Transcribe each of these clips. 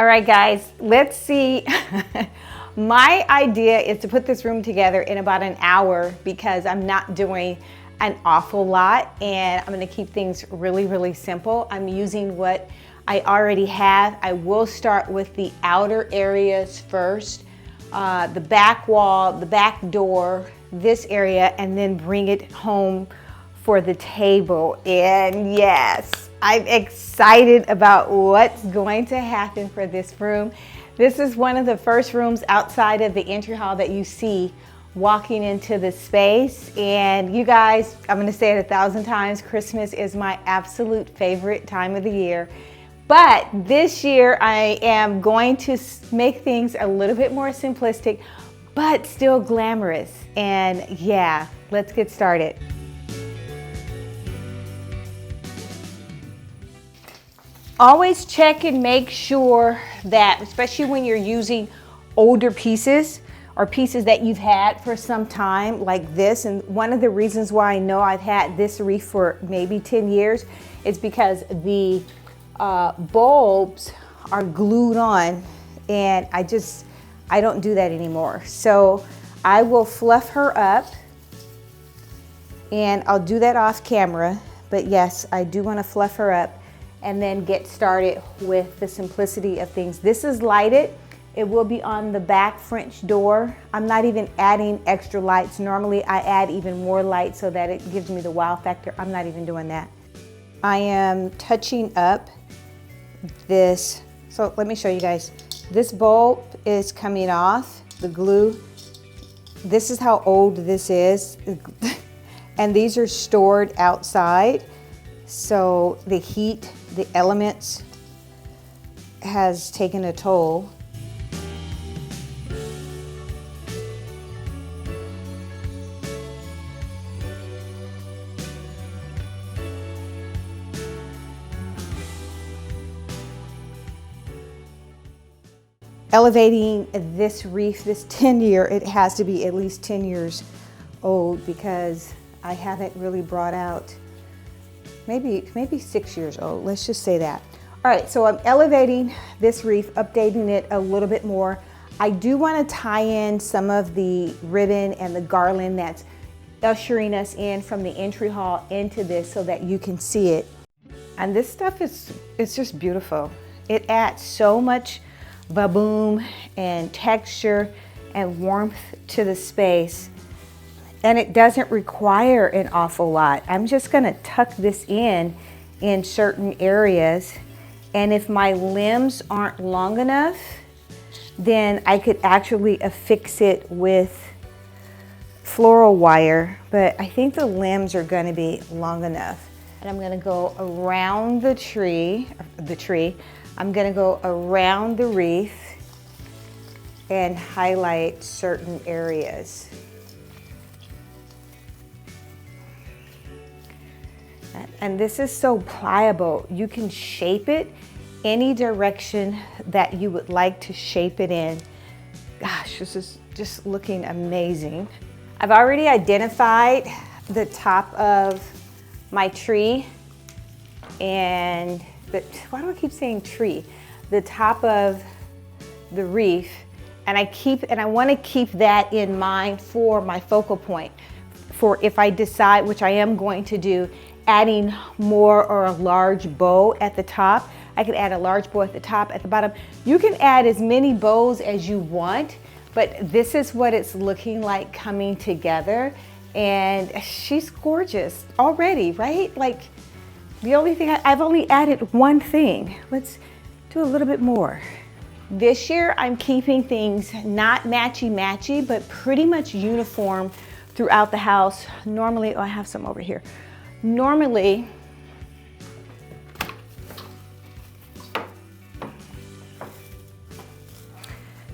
All right, guys, let's see. My idea is to put this room together in about an hour because I'm not doing an awful lot and I'm gonna keep things really, really simple. I'm using what I already have. I will start with the outer areas first, the back wall, the back door, this area, and then bring it home for the table. And yes, I'm excited about what's going to happen for this room. This is one of the first rooms outside of the entry hall that you see walking into the space. And you guys, I'm gonna say it 1,000 times, Christmas is my absolute favorite time of the year. But this year I am going to make things a little bit more simplistic, but still glamorous. And yeah, let's get started. Always check and make sure that, especially when you're using older pieces or pieces that you've had for some time like this, and one of the reasons why I know I've had this wreath for maybe 10 years is because the bulbs are glued on, and I don't do that anymore. So I will fluff her up, and I'll do that off camera, but yes, I do want to fluff her up and then get started with the simplicity of things. This is lighted. It will be on the back French door. I'm not even adding extra lights. Normally I add even more light so that it gives me the wow factor. I'm not even doing that. I am touching up this. So let me show you guys. This bulb is coming off, the glue. This is how old this is. And these are stored outside. So the heat, the elements has taken a toll. Elevating this wreath, this 10-year, it has to be at least 10 years old because I haven't really brought out, maybe 6 years old, let's just say that. All right, so I'm elevating this wreath, updating it a little bit more. I do want to tie in some of the ribbon and the garland that's ushering us in from the entry hall into this so that you can see it. And this stuff it's just beautiful. It adds so much va-boom and texture and warmth to the space. And it doesn't require an awful lot. I'm just gonna tuck this in certain areas. And if my limbs aren't long enough, then I could actually affix it with floral wire, but I think the limbs are gonna be long enough. And I'm gonna go around the tree. I'm gonna go around the wreath and highlight certain areas. And this is so pliable. You can shape it any direction that you would like to shape it in. Gosh, this is just looking amazing. I've already identified the top of my tree and why do I keep saying tree? The top of the wreath, and I want to keep that in mind for my focal point. For if I decide, which I am going to do, adding more or a large bow at the top. I could add a large bow at the top, at the bottom. You can add as many bows as you want, but this is what it's looking like coming together. And she's gorgeous already, right? Like the only thing, I've only added one thing. Let's do a little bit more. This year I'm keeping things not matchy-matchy, but pretty much uniform throughout the house. Normally, oh, I have some over here. Normally,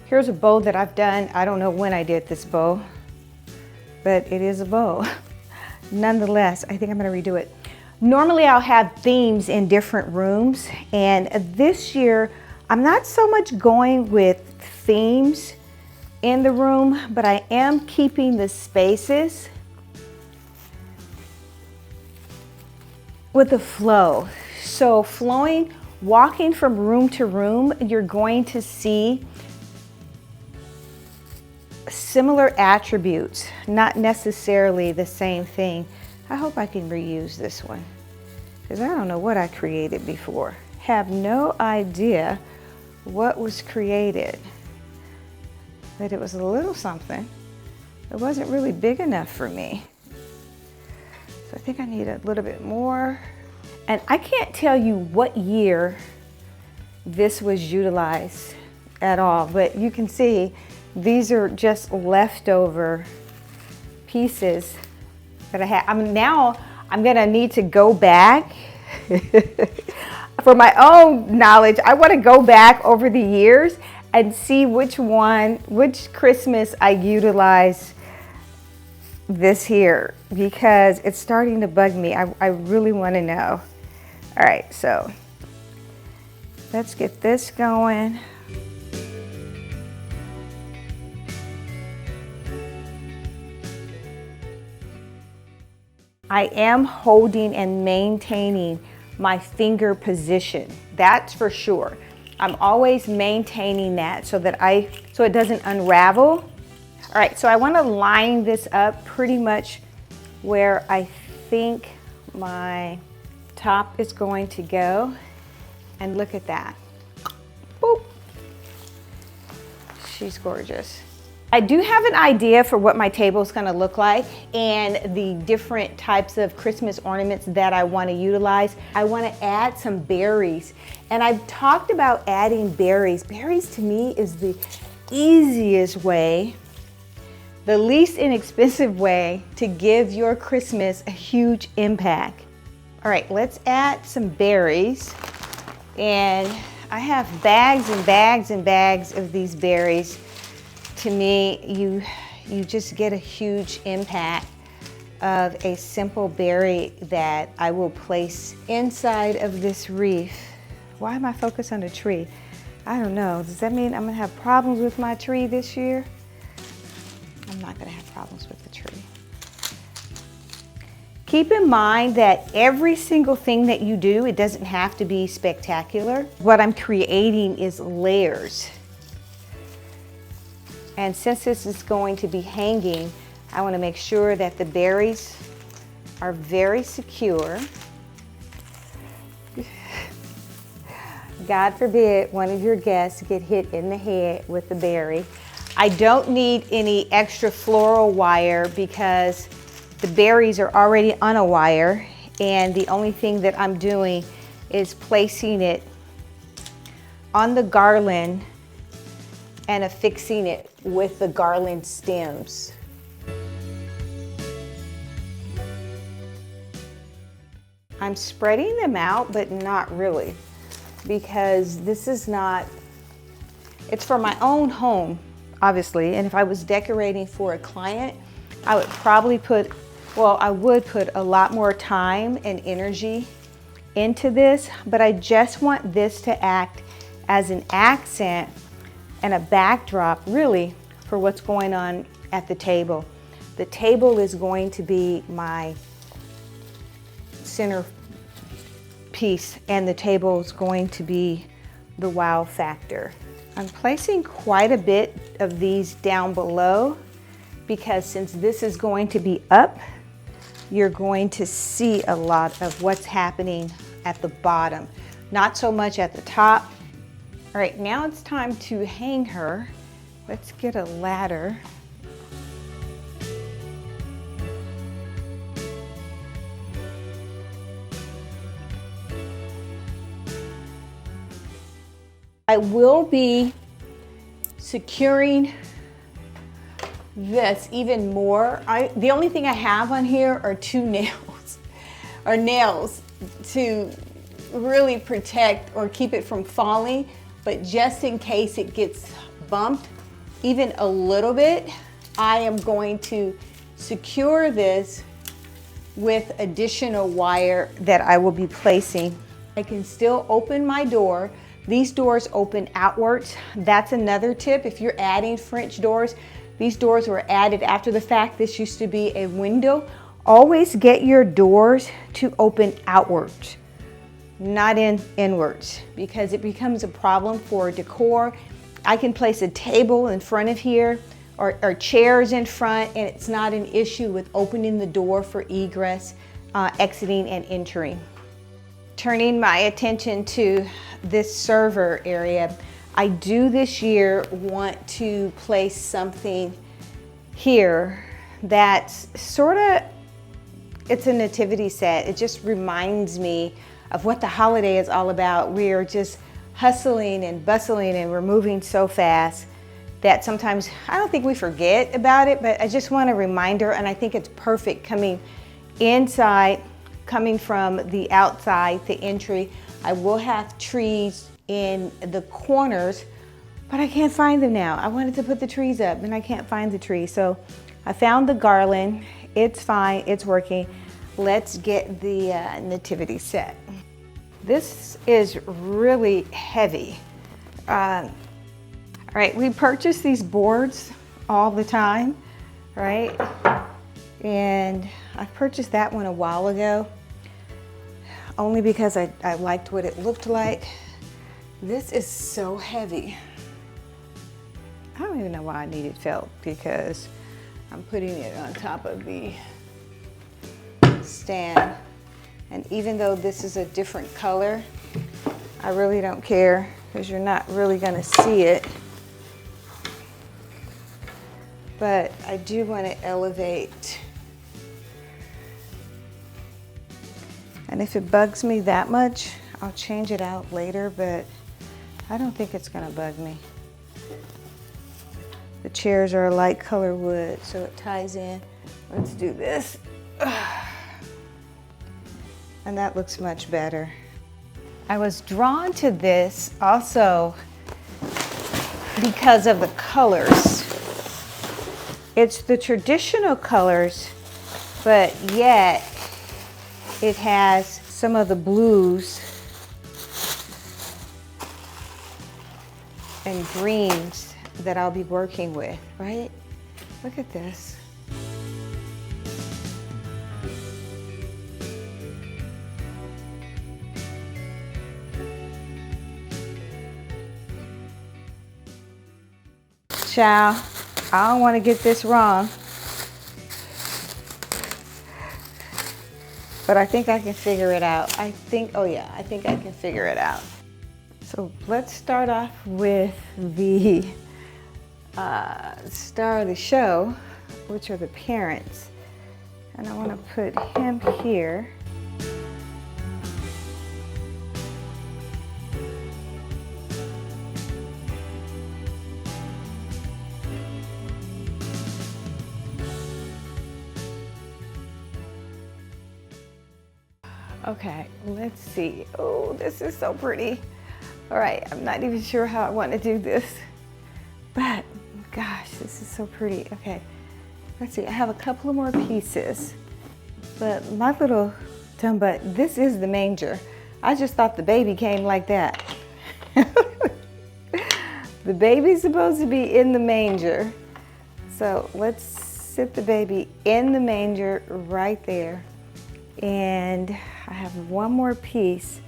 here's a bow that I've done. I don't know when I did this bow, but it is a bow. Nonetheless, I think I'm gonna redo it. Normally I'll have themes in different rooms, and this year I'm not so much going with themes in the room, but I am keeping the spaces with the flow. So flowing walking from room to room, you're going to see similar attributes, not necessarily the same thing. I hope I can reuse this one because I don't know what I created before. Have no idea what was created, but it was a little something. It wasn't really big enough for me. So I think I need a little bit more. And I can't tell you what year this was utilized at all, but you can see these are just leftover pieces that I had. Now I'm gonna need to go back. For my own knowledge, I wanna go back over the years and see which Christmas I utilized this here, because it's starting to bug me. I really wanna know. All right, so let's get this going. I am holding and maintaining my finger position. That's for sure. I'm always maintaining that so that so it doesn't unravel. All right, so I want to line this up pretty much where I think my top is going to go. And look at that. Boop. She's gorgeous. I do have an idea for what my table is going to look like and the different types of Christmas ornaments that I want to utilize. I want to add some berries, and I've talked about adding berries. Berries to me is the easiest way, the least inexpensive way to give your Christmas a huge impact. All right, let's add some berries, and I have bags and bags and bags of these berries. To me, you just get a huge impact of a simple berry that I will place inside of this wreath. Why am I focused on the tree? I don't know. Does that mean I'm gonna have problems with my tree this year? I'm not gonna have problems with the tree. Keep in mind that every single thing that you do, it doesn't have to be spectacular. What I'm creating is layers. And since this is going to be hanging, I want to make sure that the berries are very secure. God forbid one of your guests get hit in the head with the berry. I don't need any extra floral wire because the berries are already on a wire, and the only thing that I'm doing is placing it on the garland and affixing it with the garland stems. I'm spreading them out, but not really, because this is not, it's for my own home, obviously, and if I was decorating for a client, I would probably put, well, I would put a lot more time and energy into this, but I just want this to act as an accent and a backdrop, really, for what's going on at the table. The table is going to be my center piece, and the table is going to be the wow factor. I'm placing quite a bit of these down below because since this is going to be up, you're going to see a lot of what's happening at the bottom, not so much at the top. All right, now it's time to hang her. Let's get a ladder. I will be securing this even more. The only thing I have on here are two nails, or nails, to really protect or keep it from falling. But just in case it gets bumped even a little bit, I am going to secure this with additional wire that I will be placing. I can still open my door. These doors open outwards. That's another tip. If you're adding French doors, these doors were added after the fact. This used to be a window. Always get your doors to open outwards. not inwards, because it becomes a problem for decor. I can place a table in front of here or chairs in front, and it's not an issue with opening the door for egress, exiting and entering. Turning my attention to this server area, I do this year want to place something here that's sort of, it's a nativity set. It just reminds me of what the holiday is all about. We are just hustling and bustling and we're moving so fast that sometimes I don't think we forget about it, but I just want a reminder, and I think it's perfect coming inside, coming from the outside, the entry. I will have trees in the corners, but I can't find them now. I wanted to put the trees up and I can't find the tree. So I found the garland. It's fine, it's working. Let's get the nativity set. This is really heavy. All right, we purchase these boards all the time, right? And I purchased that one a while ago, only because I liked what it looked like. This is so heavy. I don't even know why I needed felt, because I'm putting it on top of the stand. And even though this is a different color, I really don't care, because you're not really gonna see it. But I do want to elevate. And if it bugs me that much, I'll change it out later, but I don't think it's gonna bug me. The chairs are a light color wood, so it ties in. Let's do this. And that looks much better. I was drawn to this also because of the colors. It's the traditional colors, but yet it has some of the blues and greens that I'll be working with, right? Look at this. Child, I don't want to get this wrong, but I think I can figure it out. I think I can figure it out. So let's start off with the star of the show, which are the parents. And I want to put him here. Okay, let's see. Oh, this is so pretty. All right, I'm not even sure how I want to do this, but gosh, this is so pretty. Okay, let's see. I have a couple of more pieces, but my little dumb butt, this is the manger. I just thought the baby came like that. The baby's supposed to be in the manger. So let's sit the baby in the manger right there. And I have one more piece,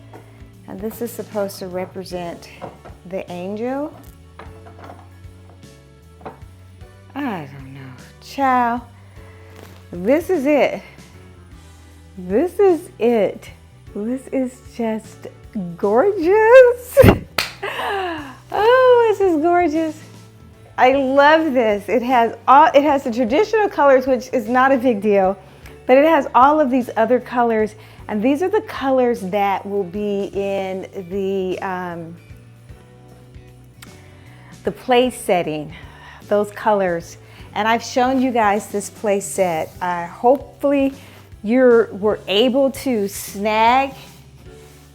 and this is supposed to represent the angel. I don't know, child. This is it. This is it. This is just gorgeous. Oh, this is gorgeous. I love this. It has the traditional colors, which is not a big deal. But it has all of these other colors, and these are the colors that will be in the place setting, those colors. And I've shown you guys this place set. Hopefully you were able to snag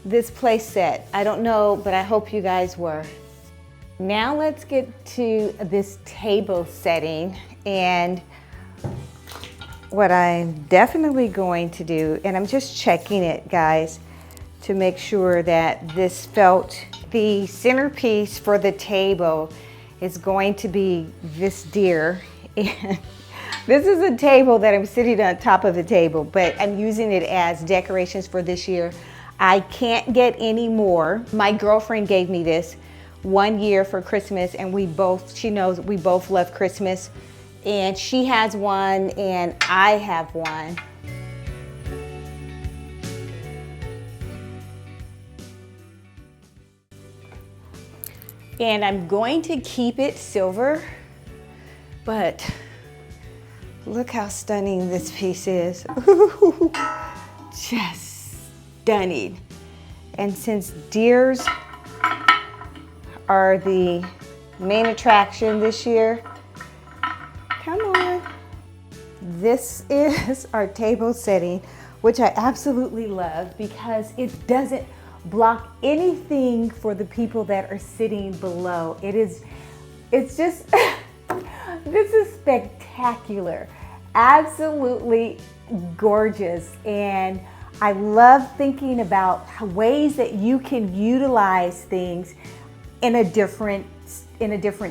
this place set. I don't know, but I hope you guys were. Now let's get to this table setting, and what I'm definitely going to do, and I'm just checking it, guys, to make sure that this felt, the centerpiece for the table is going to be this deer. And this is a table that I'm sitting on top of a table, but I'm using it as decorations for this year. I can't get any more. My girlfriend gave me this 1 year for Christmas, and she knows we both love Christmas. And she has one and I have one. And I'm going to keep it silver, but look how stunning this piece is. Just stunning. And since deers are the main attraction this year, come on. This is our table setting, which I absolutely love because it doesn't block anything for the people that are sitting below. It's just, this is spectacular. Absolutely gorgeous. And I love thinking about ways that you can utilize things in a different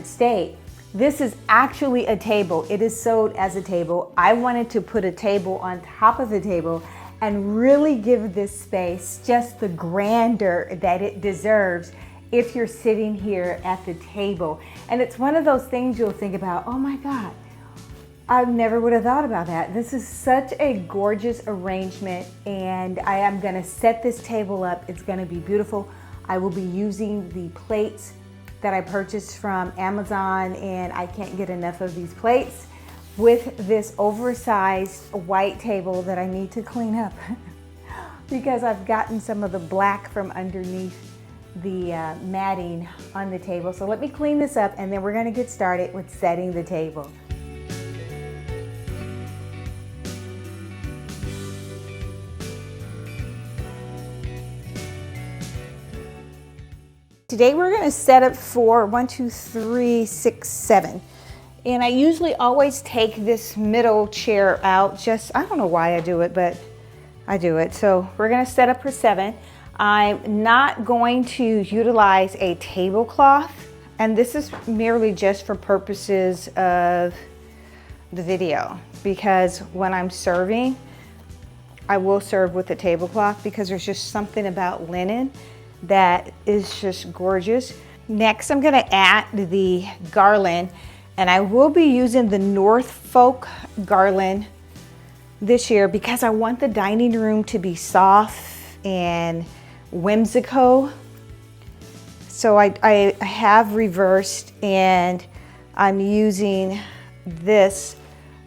state. This is actually a table. It is sold as a table. I wanted to put a table on top of the table and really give this space just the grandeur that it deserves if you're sitting here at the table. And it's one of those things you'll think about, oh my God, I never would have thought about that. This is such a gorgeous arrangement, and I am gonna set this table up. It's gonna be beautiful. I will be using the plates that I purchased from Amazon, and I can't get enough of these plates, with this oversized white table that I need to clean up because I've gotten some of the black from underneath the matting on the table. So let me clean this up and then we're gonna get started with setting the table. Today we're gonna set up for 1, 2, 3, 6, 7. And I usually always take this middle chair out. I don't know why I do it, but I do it. So we're gonna set up for 7. I'm not going to utilize a tablecloth, and this is merely just for purposes of the video, because when I'm serving, I will serve with a tablecloth because there's just something about linen that is just gorgeous. Next, I'm gonna add the garland, and I will be using the Norfolk garland this year because I want the dining room to be soft and whimsical. So I have reversed, and I'm using this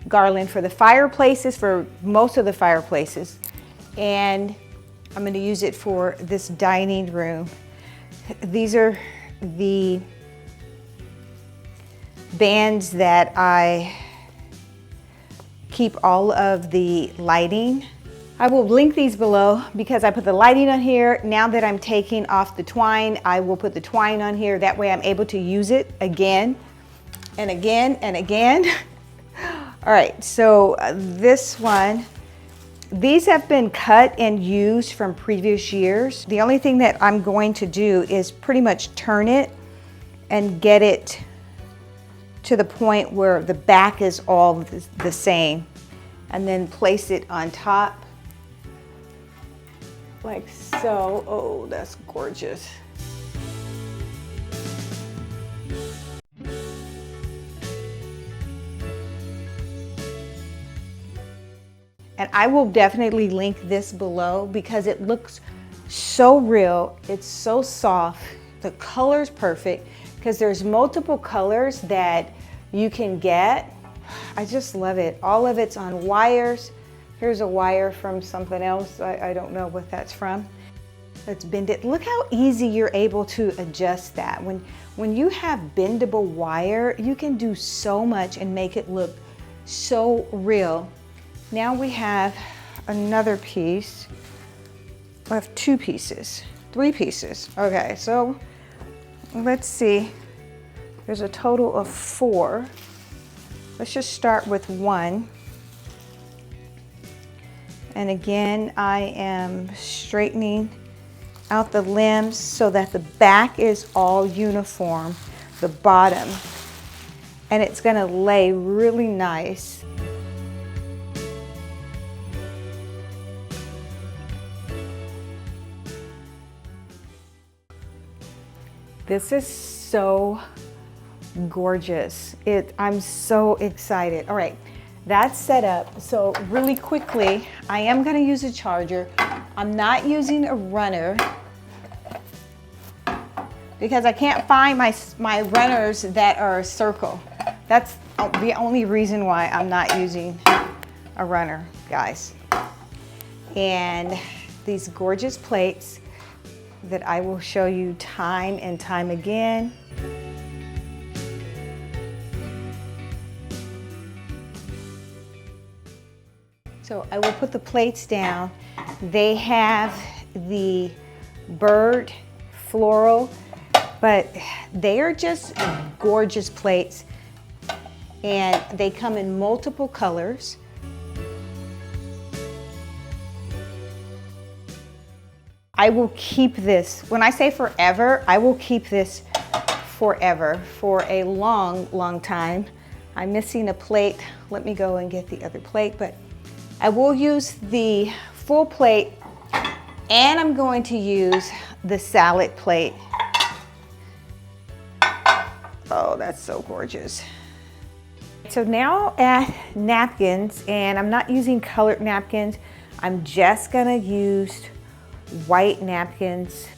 garland for the fireplaces, for most of the fireplaces. And I'm gonna use it for this dining room. These are the bands that I keep all of the lighting. I will link these below because I put the lighting on here. Now that I'm taking off the twine, I will put the twine on here. That way I'm able to use it again and again and again. All right, so this one, these have been cut and used from previous years. The only thing that I'm going to do is pretty much turn it and get it to the point where the back is all the same, and then place it on top like so. Oh, that's gorgeous. And I will definitely link this below because it looks so real. It's so soft. The color's perfect because there's multiple colors that you can get. I just love it. All of it's on wires. Here's a wire from something else. I don't know what that's from. Let's bend it. Look how easy you're able to adjust that. When you have bendable wire, you can do so much and make it look so real. Now we have another piece. I have 2 pieces, 3 pieces. Okay, so let's see. There's a total of 4. Let's just start with 1. And again, I am straightening out the limbs so that the back is all uniform, the bottom, and it's gonna lay really nice. This is so gorgeous. I'm so excited. All right, that's set up. So really quickly, I am gonna use a charger. I'm not using a runner because I can't find my runners that are a circle. That's the only reason why I'm not using a runner, guys. And these gorgeous plates that I will show you time and time again. So I will put the plates down. They have the bird floral, but they are just gorgeous plates, and they come in multiple colors. I will keep this, when I say forever, I will keep this forever, for a long, long time. I'm missing a plate. Let me go and get the other plate, but I will use the full plate, and I'm going to use the salad plate. Oh, that's so gorgeous. So now at napkins, and I'm not using colored napkins. I'm just gonna use white napkins.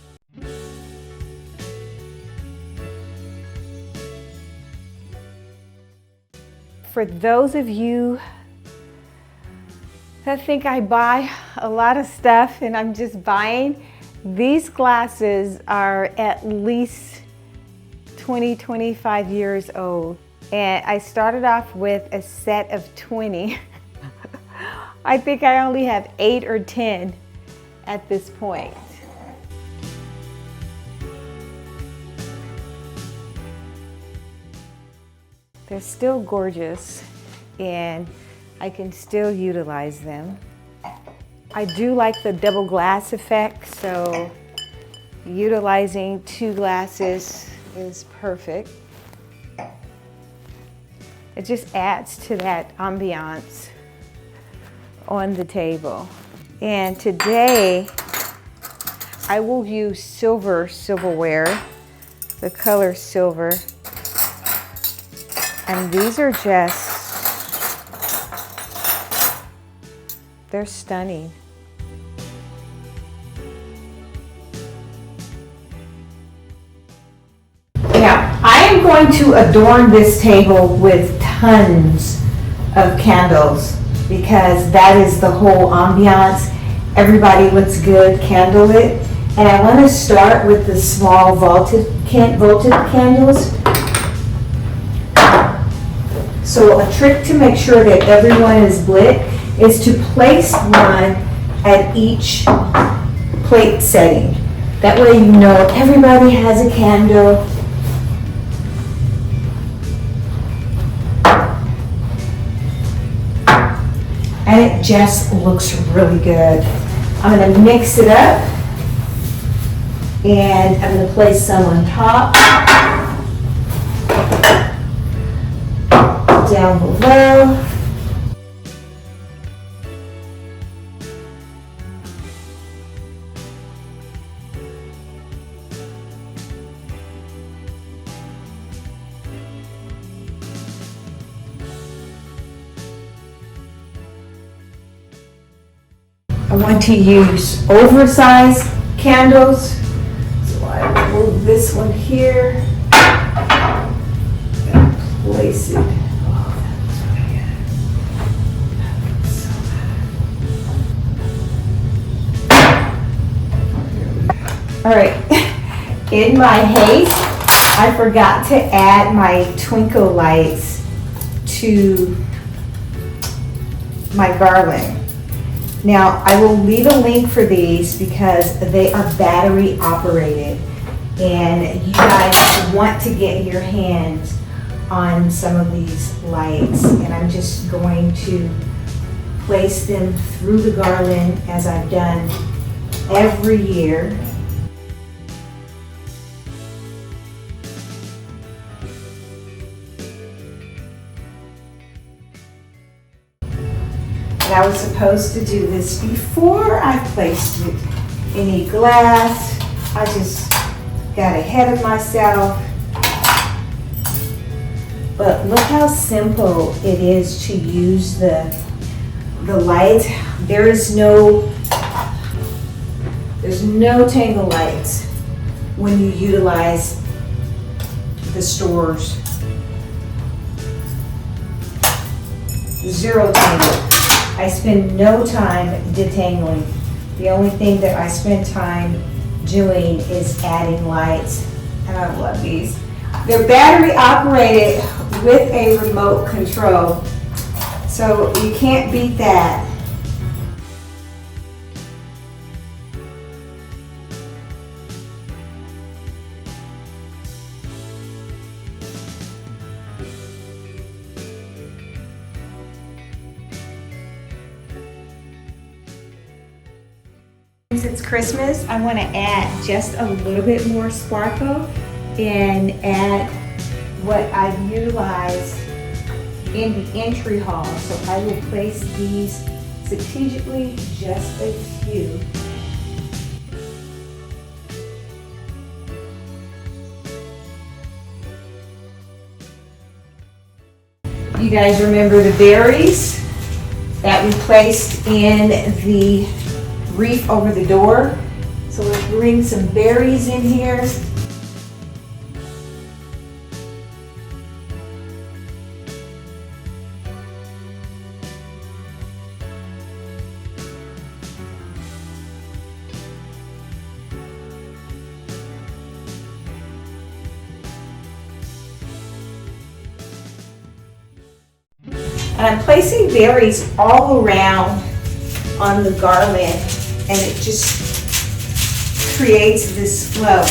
For those of you that think I buy a lot of stuff and I'm just buying, these glasses are at least 20, 25 years old. And I started off with a set of 20. I think I only have 8 or 10 at this point. They're still gorgeous, and I can still utilize them. I do like the double glass effect, so utilizing 2 glasses is perfect. It just adds to that ambiance on the table. And today I will use silverware, the color silver. And these are just, they're stunning. Now, I am going to adorn this table with tons of candles because that is the whole ambiance. Everybody looks good candlelit. And I want to start with the small vaulted candles. So a trick to make sure that everyone is lit is to place one at each plate setting. That way you know everybody has a candle. And it just looks really good. I'm going to mix it up, and I'm going to place some on top, down below. I want to use oversized candles, so I will move this one here and place it. Oh, that's all right. In my haste, I forgot to add my twinkle lights to my garland. Now, I will leave a link for these because they are battery operated, and you guys want to get your hands on some of these lights. And I'm just going to place them through the garland as I've done every year. And I was supposed to do this before I placed it. Any glass, I just got ahead of myself. But look how simple it is to use the light. There's no tangle lights when you utilize the stores. Zero tangle. I spend no time detangling. The only thing that I spend time doing is adding lights. And I love these. They're battery operated with a remote control. So you can't beat that. Since it's Christmas, I want to add just a little bit more sparkle and add what I've utilized in the entry hall. So I will place these strategically, just a few. You guys remember the berries that we placed in the wreath over the door? So let's bring some berries in here. And I'm placing berries all around on the garland, and it just creates this flow.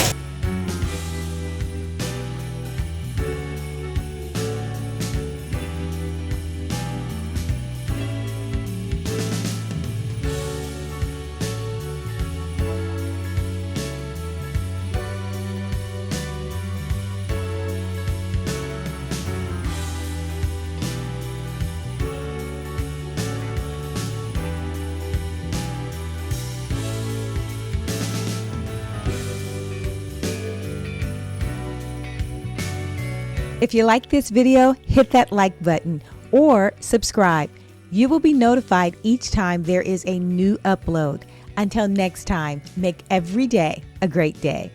If you like this video, hit that like button or subscribe. You will be notified each time there is a new upload. Until next time, make every day a great day.